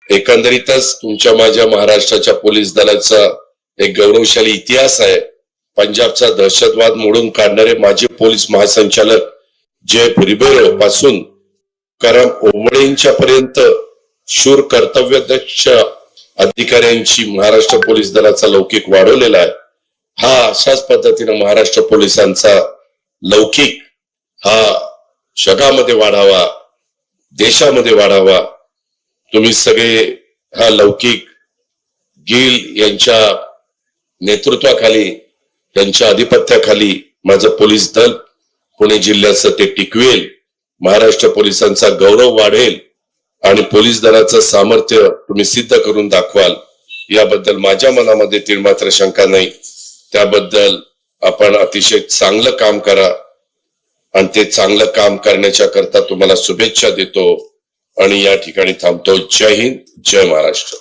एकंदरीतच तुमच्या माझ्या महाराष्ट्राच्या पोलीस दलाचा एक गौरवशाली इतिहास आहे. पंजाबचा दहशतवाद मोडून काढणारे माजी पोलीस महासंचालक जय रिबेरो पासून करम ओबळेंच्या पर्यंत शूर कर्तव्यदक्ष अधिकाऱ्यांची महाराष्ट्र पोलीस दलाचा लौकिक वाढवलेला आहे. हा अशाच पद्धतीने महाराष्ट्र पोलिसांचा लौकिक हा जगामध्ये वाढावा, देशामध्ये वाढावा. तुम्ही सगळे हा लौकिक गिल यांच्या नेतृत्वाखाली, त्यांच्या आधिपत्याखाली माझं पोलीस दल पुणे जिल्ह्याचं ते टिकवेल, महाराष्ट्र पोलिसांचा गौरव वाढेल आणि पोलीस दलाचं सामर्थ्य तुम्ही सिद्ध करून दाखवाल याबद्दल माझ्या मनामध्ये तीळमात्र शंका नाही. त्याबद्दल आपण अतिशय चांगलं काम करा आणि ते चांगलं काम करण्याच्या करता तुम्हाला शुभेच्छा देतो आणि या ठिकाणी थांबतो. जय हिंद, जय महाराष्ट्र.